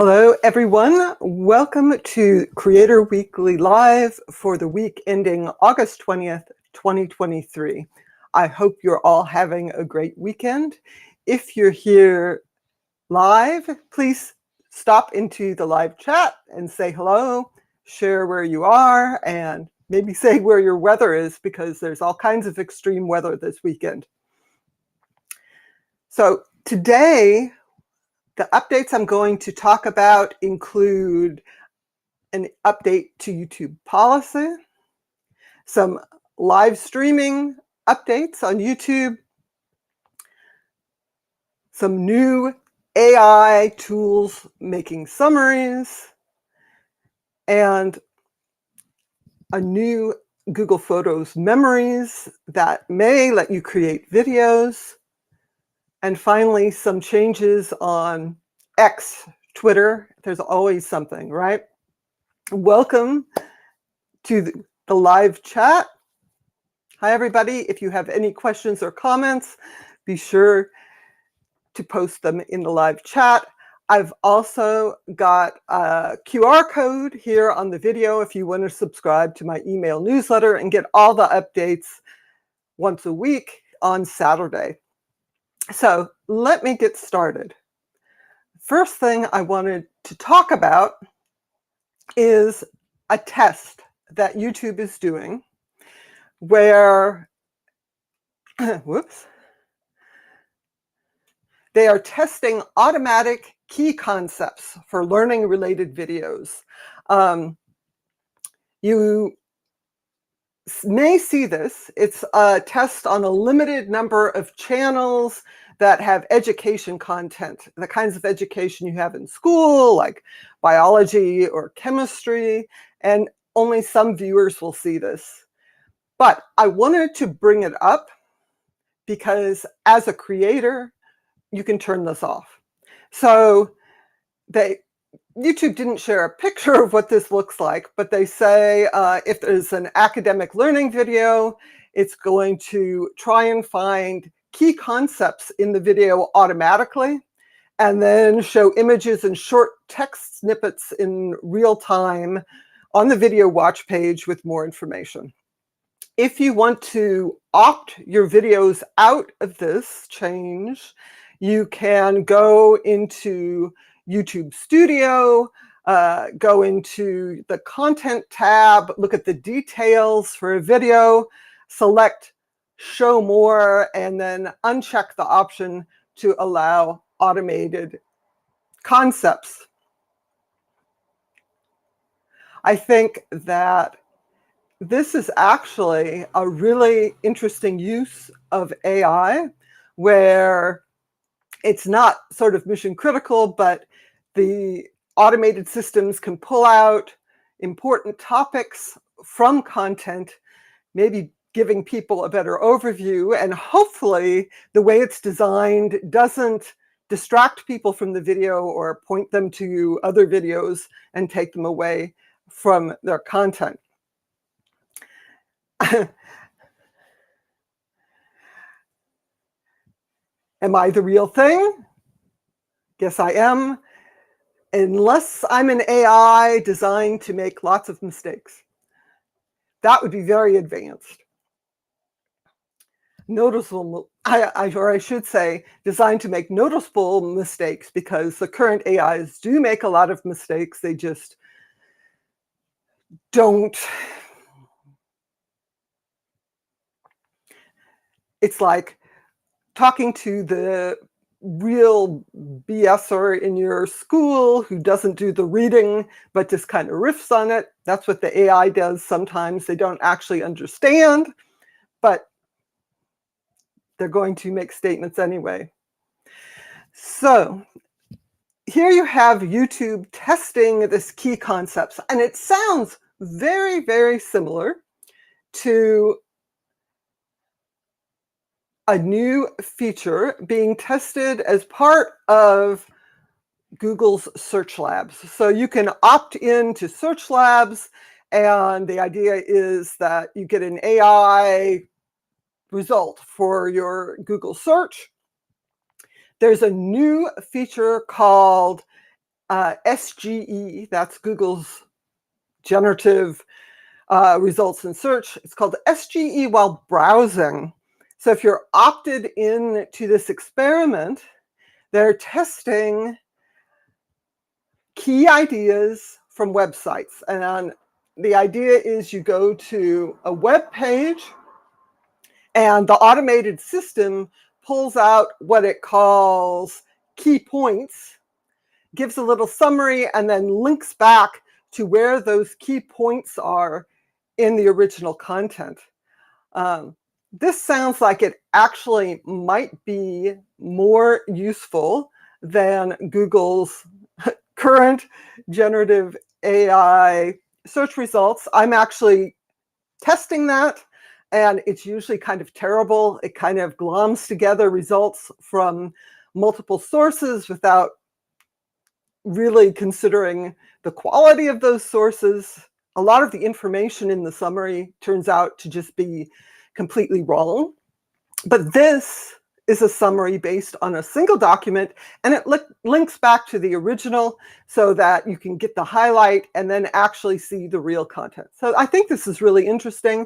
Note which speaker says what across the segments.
Speaker 1: Hello, everyone. Welcome to Creator Weekly Live for the week ending August 20th, 2023. I hope you're all having a great weekend. If you're here live, please stop into the live chat and say hello, share where you are, and maybe say where your weather is, because there's all kinds of extreme weather this weekend. So today, the updates I'm going to talk about include an update to YouTube policy, some live streaming updates on YouTube, some new AI tools making summaries, and a new Google Photos memories that may let you create videos. And finally, some changes on X, Twitter. There's always something, right? Welcome to the live chat. Hi, everybody. If you have any questions or comments, be sure to post them in the live chat. I've also got a QR code here on the video if you want to subscribe to my email newsletter and get all the updates once a week on Saturday. So let me get started. First thing I wanted to talk about is a test that YouTube is doing where, whoops, they are testing automatic key concepts for learning related videos. You may see this. It's a test on a limited number of channels that have education content, the kinds of education you have in school, like biology or chemistry, and only some viewers will see this. But I wanted to bring it up because as a creator, you can turn this off. So YouTube didn't share a picture of what this looks like, but they say if there's an academic learning video, it's going to try and find key concepts in the video automatically, and then show images and short text snippets in real time on the video watch page with more information. If you want to opt your videos out of this change, you can go into YouTube Studio, go into the Content tab, look at the details for a video, select Show More, and then uncheck the option to allow automated concepts. I think that this is actually a really interesting use of AI where it's not sort of mission critical, but the automated systems can pull out important topics from content, maybe giving people a better overview. And hopefully the way it's designed doesn't distract people from the video or point them to other videos and take them away from their content. Am I the real thing? Yes, I am. Unless I'm an AI designed to make lots of mistakes. That would be very advanced. Noticeable, or I should say, designed to make noticeable mistakes, because the current AIs do make a lot of mistakes. They just don't. It's like talking to the real BSer in your school who doesn't do the reading, but just kind of riffs on it. That's what the AI does sometimes. They don't actually understand, but they're going to make statements anyway. So here you have YouTube testing this key concepts, and it sounds very, very similar to a new feature being tested as part of Google's Search Labs. So you can opt in to Search Labs, and the idea is that you get an AI result for your Google search. There's a new feature called SGE, that's Google's generative results in search. It's called SGE while browsing. So if you're opted in to this experiment, they're testing key ideas from websites. And the idea is you go to a web page and the automated system pulls out what it calls key points, gives a little summary, and then links back to where those key points are in the original content. This sounds like it actually might be more useful than Google's current generative AI search results. I'm actually testing that, and it's usually kind of terrible. It kind of gloms together results from multiple sources without really considering the quality of those sources. A lot of the information in the summary turns out to just be completely wrong. But this is a summary based on a single document, and it links back to the original so that you can get the highlight and then actually see the real content. So I think this is really interesting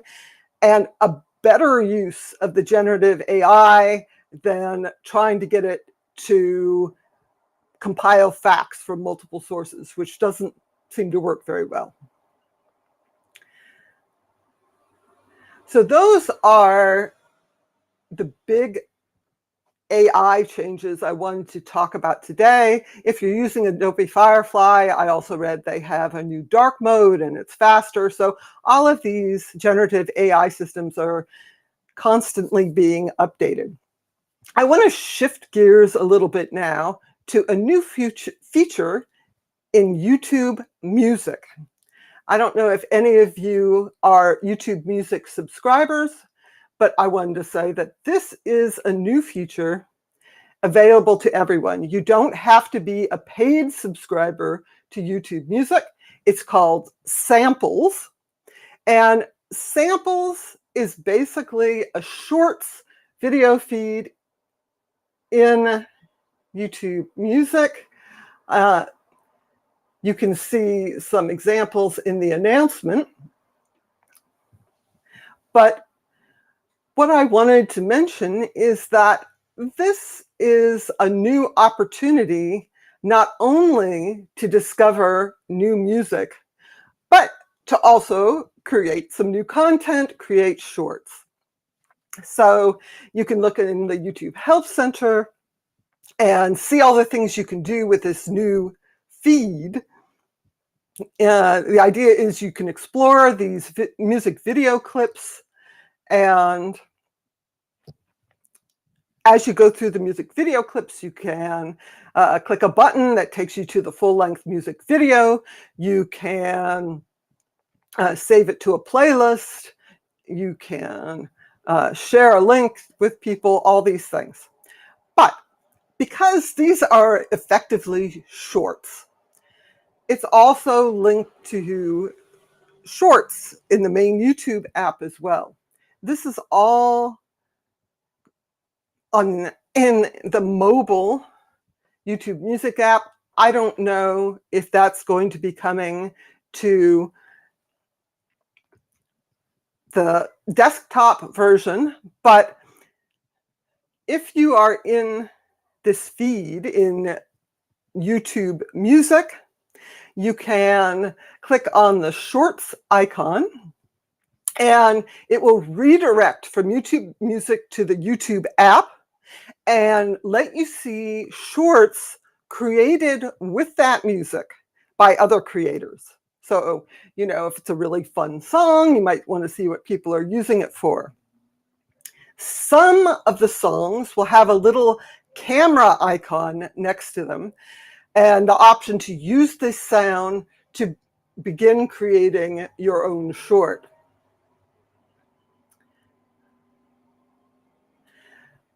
Speaker 1: and a better use of the generative AI than trying to get it to compile facts from multiple sources, which doesn't seem to work very well. So those are the big AI changes I wanted to talk about today. If you're using Adobe Firefly, I also read they have a new dark mode and it's faster. So all of these generative AI systems are constantly being updated. I want to shift gears a little bit now to a new feature in YouTube Music. I don't know if any of you are YouTube Music subscribers, but I wanted to say that this is a new feature available to everyone. You don't have to be a paid subscriber to YouTube Music. It's called Samples. And Samples is basically a shorts video feed in YouTube Music. You can see some examples in the announcement. But what I wanted to mention is that this is a new opportunity not only to discover new music, but to also create some new content, create shorts. So you can look in the YouTube Help Center and see all the things you can do with this new feed. The idea is you can explore these music video clips, and as you go through the music video clips, you can click a button that takes you to the full-length music video. You can save it to a playlist. You can share a link with people, all these things. But because these are effectively shorts, it's also linked to shorts in the main YouTube app as well. This is all in the mobile YouTube Music app. I don't know if that's going to be coming to the desktop version, but if you are in this feed in YouTube Music, you can click on the Shorts icon, and it will redirect from YouTube Music to the YouTube app and let you see shorts created with that music by other creators. So, if it's a really fun song, you might want to see what people are using it for. Some of the songs will have a little camera icon next to them and the option to use this sound to begin creating your own short.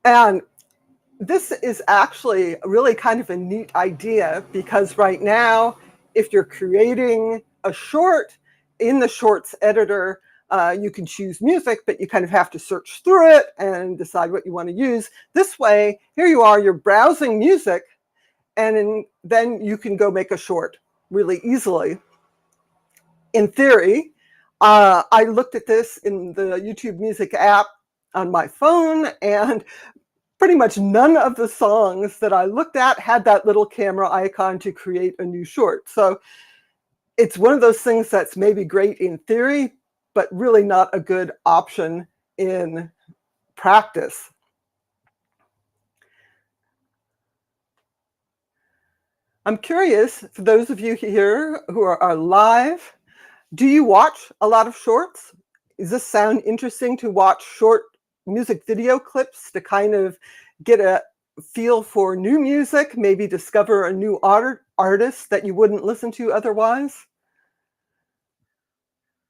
Speaker 1: And this is actually really kind of a neat idea, because right now, if you're creating a short in the Shorts editor, you can choose music, but you kind of have to search through it and decide what you want to use. This way, here you are, you're browsing music, and then you can go make a short really easily. In theory, I looked at this in the YouTube Music app on my phone, and pretty much none of the songs that I looked at had that little camera icon to create a new short. So it's one of those things that's maybe great in theory, but really not a good option in practice. I'm curious, for those of you here who are live, do you watch a lot of shorts? Does this sound interesting to watch short music video clips to kind of get a feel for new music, maybe discover a new artist that you wouldn't listen to otherwise?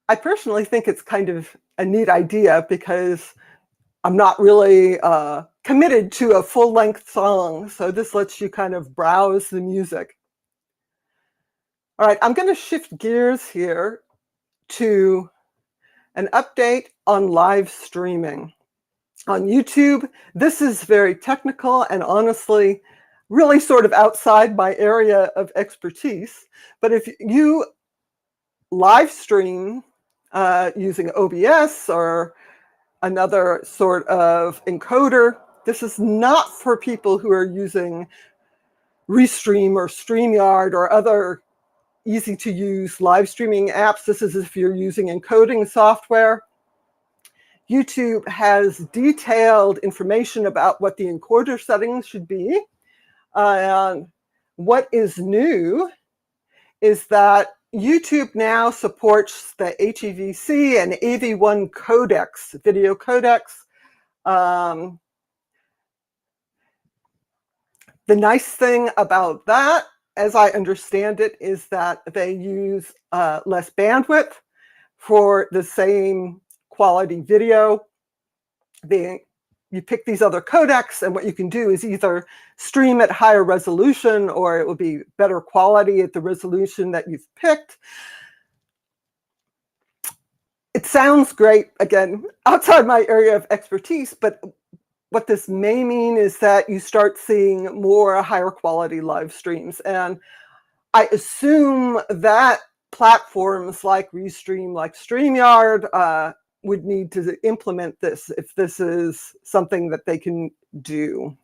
Speaker 1: I personally think it's kind of a neat idea because I'm not really committed to a full-length song, so this lets you kind of browse the music. All right, I'm going to shift gears here to an update on live streaming. On YouTube, this is very technical and honestly really sort of outside my area of expertise. But if you live stream using OBS or another sort of encoder, this is not for people who are using Restream or StreamYard or other easy to use live streaming apps. This is if you're using encoding software. YouTube has detailed information about what the encoder settings should be. And what is new is that YouTube now supports the HEVC and AV1 codecs, video codecs. The nice thing about that, as I understand it, is that they use less bandwidth for the same quality video. You pick these other codecs, and what you can do is either stream at higher resolution, or it will be better quality at the resolution that you've picked. It sounds great, again, outside my area of expertise, but what this may mean is that you start seeing more higher quality live streams. And I assume that platforms like Restream, like StreamYard, would need to implement this if this is something that they can do.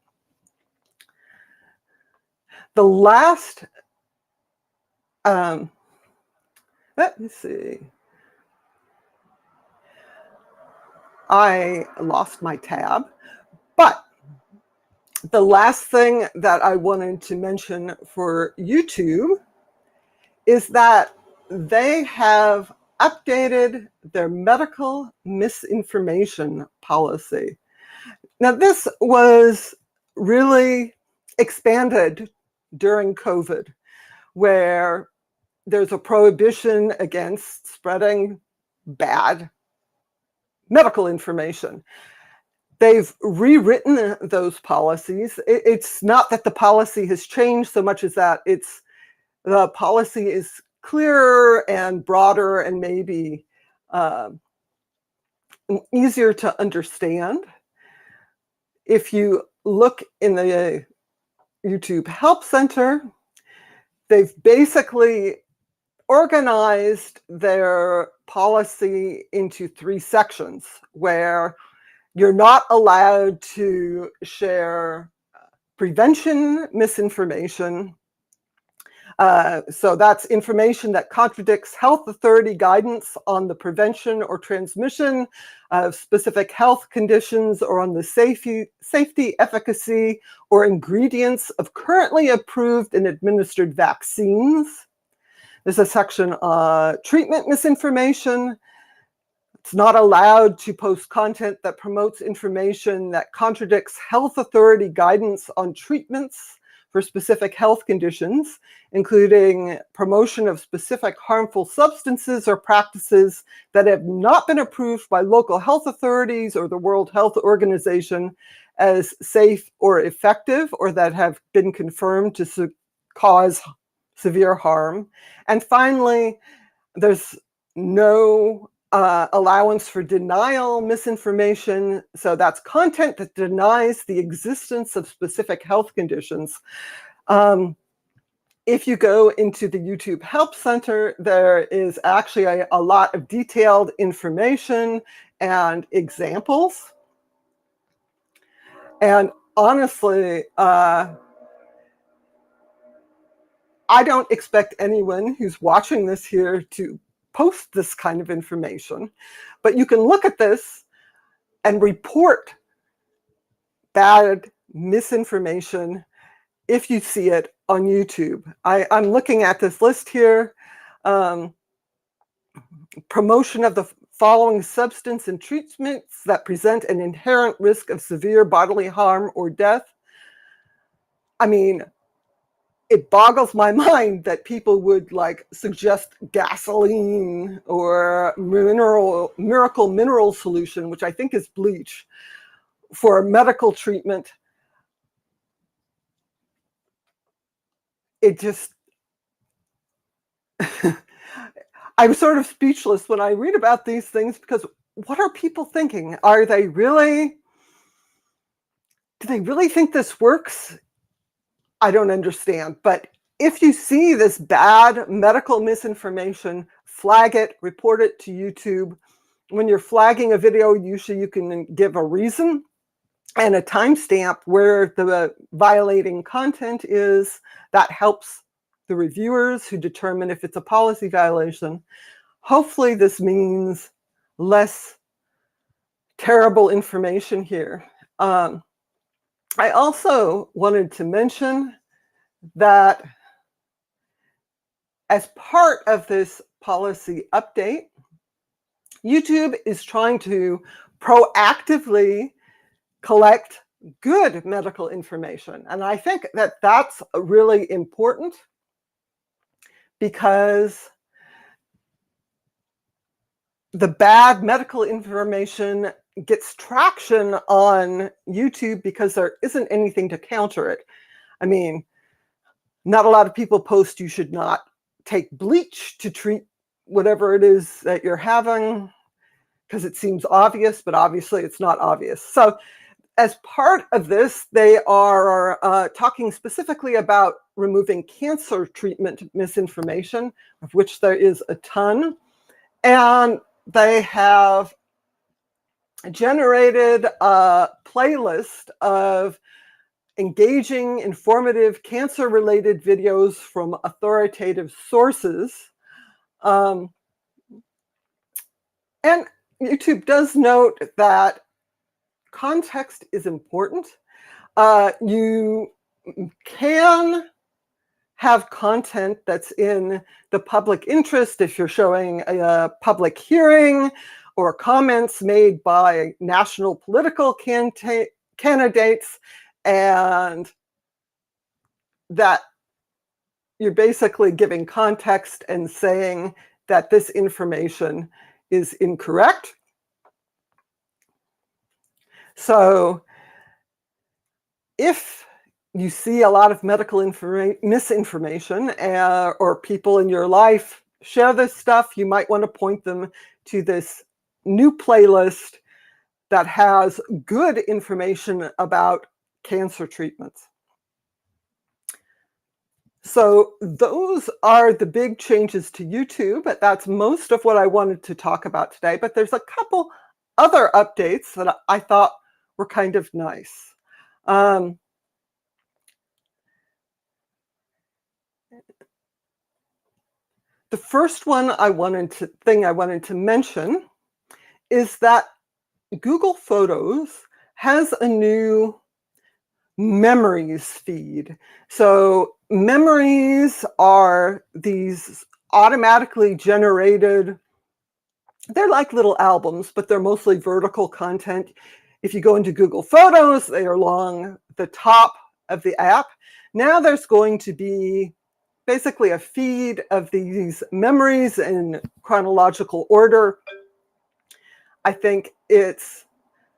Speaker 1: The last, let me see. I lost my tab, but the last thing that I wanted to mention for YouTube is that they have updated their medical misinformation policy. Now, this was really expanded during COVID, where there's a prohibition against spreading bad medical information. They've rewritten those policies. It's not that the policy has changed so much as that the policy is clearer and broader and maybe easier to understand. If you look in the YouTube Help Center, they've basically organized their policy into 3 sections where you're not allowed to share prevention misinformation. So that's information that contradicts health authority guidance on the prevention or transmission of specific health conditions or on the safety, efficacy, or ingredients of currently approved and administered vaccines. There's a section on treatment misinformation. It's not allowed to post content that promotes information that contradicts health authority guidance on treatments for specific health conditions, including promotion of specific harmful substances or practices that have not been approved by local health authorities or the World Health Organization as safe or effective, or that have been confirmed to cause severe harm. And finally, there's no allowance for denial misinformation. So that's content that denies the existence of specific health conditions. If you go into the YouTube Help Center, there is actually a lot of detailed information and examples. And honestly, I don't expect anyone who's watching this here to post this kind of information, but you can look at this and report bad misinformation if you see it on YouTube. I'm looking at this list here. Promotion of the following substance and treatments that present an inherent risk of severe bodily harm or death. I mean, it boggles my mind that people would like suggest gasoline or miracle mineral solution, which I think is bleach, for medical treatment. It just, I'm sort of speechless when I read about these things, because what are people thinking? Do they really think this works? I don't understand. But if you see this bad medical misinformation, flag it, report it to YouTube. When you're flagging a video, usually you can give a reason and a timestamp where the violating content is. That helps the reviewers who determine if it's a policy violation. Hopefully this means less terrible information here. I also wanted to mention that as part of this policy update, YouTube is trying to proactively collect good medical information. And I think that that's really important, because the bad medical information gets traction on YouTube because there isn't anything to counter it. I mean, not a lot of people post you should not take bleach to treat whatever it is that you're having, because it seems obvious, but obviously it's not obvious. So as part of this, they are talking specifically about removing cancer treatment misinformation, of which there is a ton. And they have generated a playlist of engaging, informative, cancer-related videos from authoritative sources. And YouTube does note that context is important. You can have content that's in the public interest if you're showing a public hearing or comments made by national political candidates, and that you're basically giving context and saying that this information is incorrect. So if you see a lot of medical misinformation, or people in your life share this stuff, you might want to point them to this new playlist that has good information about cancer treatments. So those are the big changes to YouTube. That's most of what I wanted to talk about today, but there's a couple other updates that I thought were kind of nice. The first one I wanted to mention is that Google Photos has a new memories feed. So memories are these automatically generated, they're like little albums, but they're mostly vertical content. If you go into Google Photos, they are along the top of the app. Now there's going to be basically a feed of these memories in chronological order. I think it's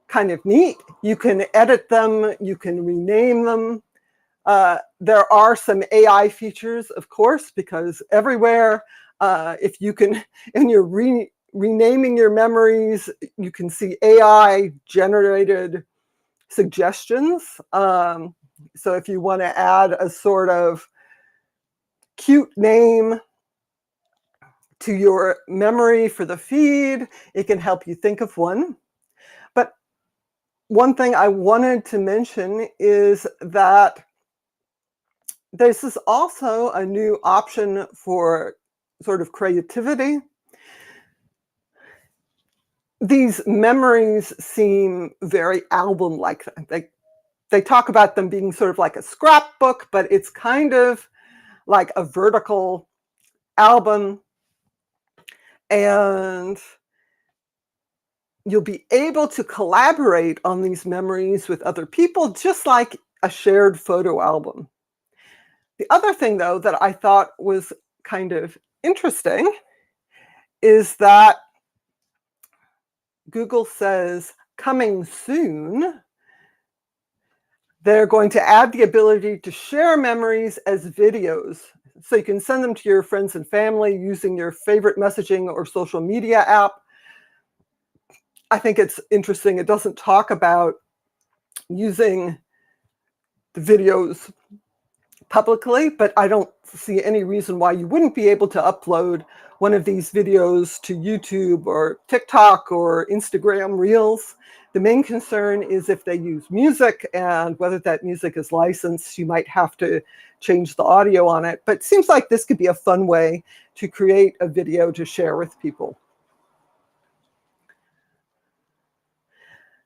Speaker 1: kind of neat. You can edit them, you can rename them. There are some AI features, of course, because everywhere, if you can, and you're renaming your memories, you can see AI generated suggestions. So if you want to add a sort of cute name to your memory for the feed, it can help you think of one. But one thing I wanted to mention is that this is also a new option for sort of creativity. These memories seem very album-like. They talk about them being sort of like a scrapbook, but it's kind of like a vertical album. And you'll be able to collaborate on these memories with other people, just like a shared photo album. The other thing, though, that I thought was kind of interesting is that Google says coming soon, they're going to add the ability to share memories as videos. So you can send them to your friends and family using your favorite messaging or social media app. I think it's interesting. It doesn't talk about using the videos publicly, but I don't see any reason why you wouldn't be able to upload one of these videos to YouTube or TikTok or Instagram Reels. The main concern is if they use music and whether that music is licensed, you might have to change the audio on it. But it seems like this could be a fun way to create a video to share with people.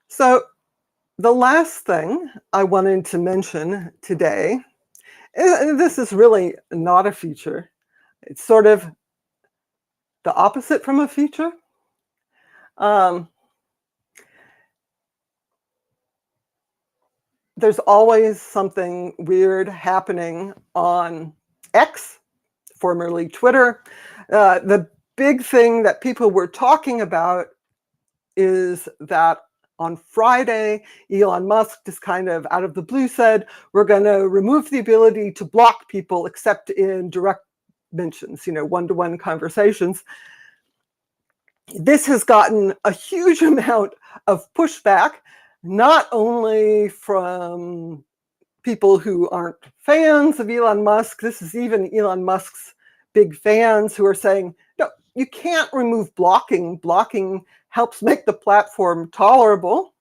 Speaker 1: So the last thing I wanted to mention today, and this is really not a feature. It's sort of the opposite from a feature. There's always something weird happening on X, formerly Twitter. The big thing that people were talking about is that on Friday, Elon Musk just kind of out of the blue said, we're going to remove the ability to block people except in direct mentions, one-to-one conversations. This has gotten a huge amount of pushback, not only from people who aren't fans of Elon Musk. This is even Elon Musk's big fans who are saying, no, you can't remove blocking. Blocking helps make the platform tolerable.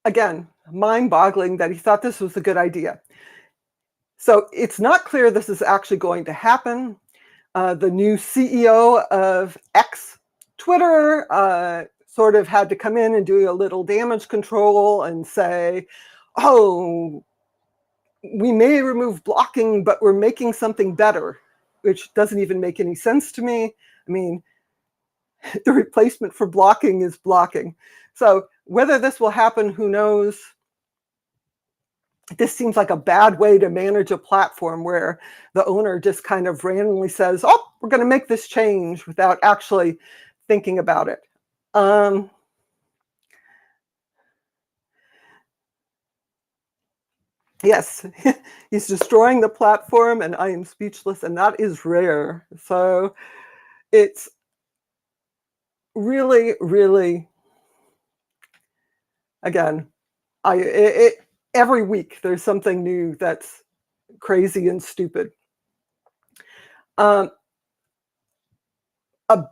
Speaker 1: Again, mind-boggling that he thought this was a good idea. So it's not clear this is actually going to happen. The new CEO of X, Twitter, sort of had to come in and do a little damage control and say, oh, we may remove blocking, but we're making something better, which doesn't even make any sense to me. I mean, the replacement for blocking is blocking. So whether this will happen, who knows? This seems like a bad way to manage a platform where the owner just kind of randomly says, oh, we're going to make this change without actually thinking about it. Yes, he's destroying the platform and I am speechless, and that is rare. So it's really, really, again, every week there's something new that's crazy and stupid. A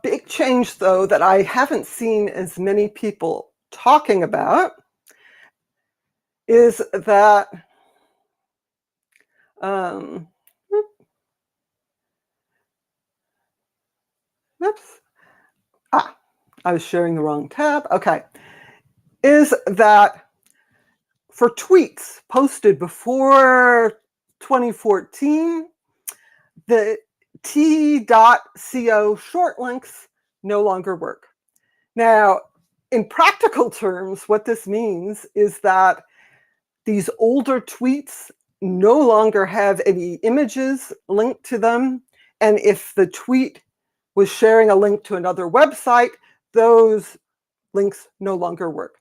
Speaker 1: big change, though, that I haven't seen as many people talking about is that oops, I was sharing the wrong tab. Okay, is that for tweets posted before 2014, the t.co short links no longer work. Now, in practical terms, what this means is that these older tweets no longer have any images linked to them. And if the tweet was sharing a link to another website, those links no longer work.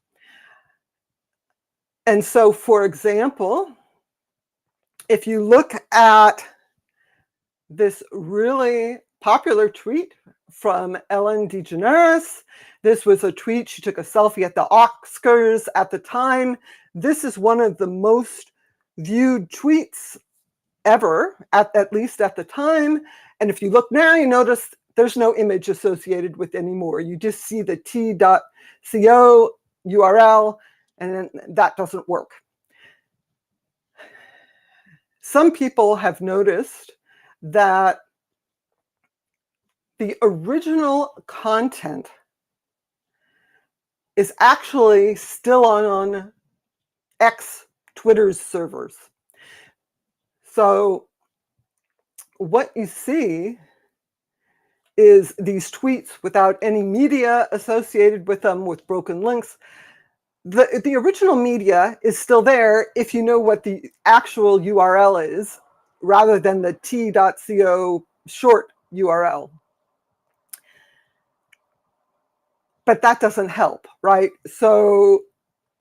Speaker 1: And so, for example, if you look at this really popular tweet from Ellen DeGeneres. This was a tweet. She took a selfie at the Oscars at the time. This is one of the most viewed tweets ever, at least at the time. And if you look now, you notice there's no image associated with anymore. You just see the t.co URL, and that doesn't work. Some people have noticed that the original content is actually still on X, Twitter's servers. So what you see is these tweets without any media associated with them, with broken links. The original media is still there if you know what the actual URL is, rather than the t.co short URL. But that doesn't help, right? So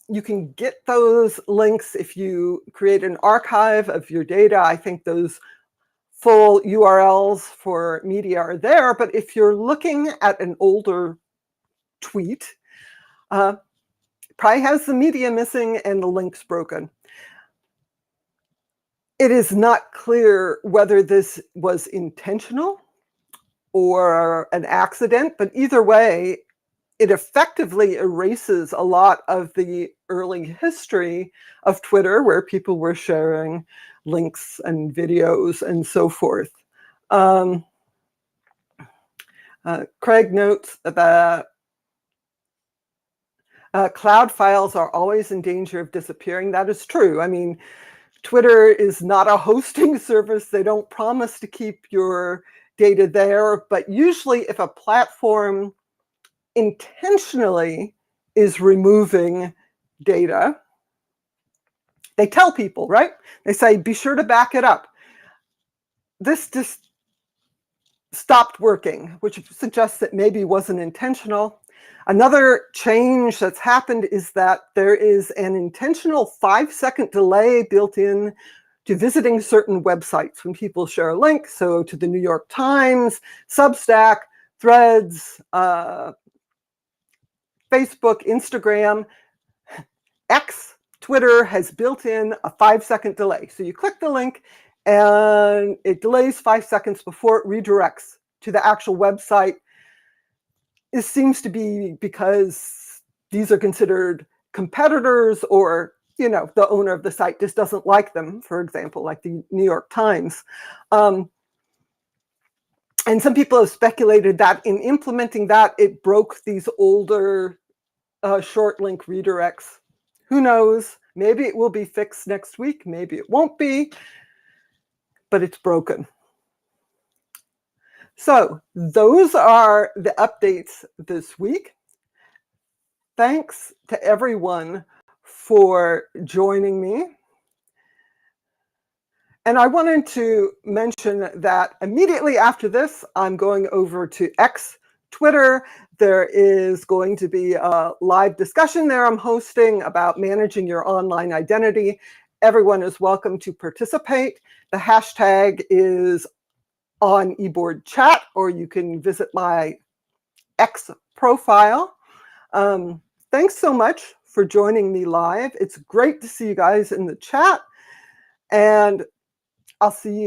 Speaker 1: you can get those links if you create an archive of your data. I think those full URLs for media are there, but if you're looking at an older tweet, probably has the media missing and the links broken. It is not clear whether this was intentional or an accident, but either way, it effectively erases a lot of the early history of Twitter, where people were sharing links and videos and so forth. Craig notes that cloud files are always in danger of disappearing. That is true. I mean, Twitter is not a hosting service. They don't promise to keep your data there, but usually if a platform intentionally is removing data, they tell people, right? They say, be sure to back it up. This just stopped working, which suggests that maybe it wasn't intentional. Another change that's happened is that there is an intentional 5-second delay built in to visiting certain websites when people share a link. So to the New York Times, Substack, Threads, Facebook, Instagram, X, Twitter has built in a 5-second delay. So you click the link and it delays 5 seconds before it redirects to the actual website. It seems to be because these are considered competitors, or the owner of the site just doesn't like them, for example, like the New York Times. And some people have speculated that in implementing that, it broke these older short link redirects. Who knows? Maybe it will be fixed next week. Maybe it won't be, but it's broken. So those are the updates this week. Thanks to everyone for joining me. And I wanted to mention that immediately after this, I'm going over to X, Twitter. There is going to be a live discussion there I'm hosting about managing your online identity. Everyone is welcome to participate. The hashtag is on eBoard chat, or you can visit my X profile. Thanks so much for joining me live. It's great to see you guys in the chat, and I'll see you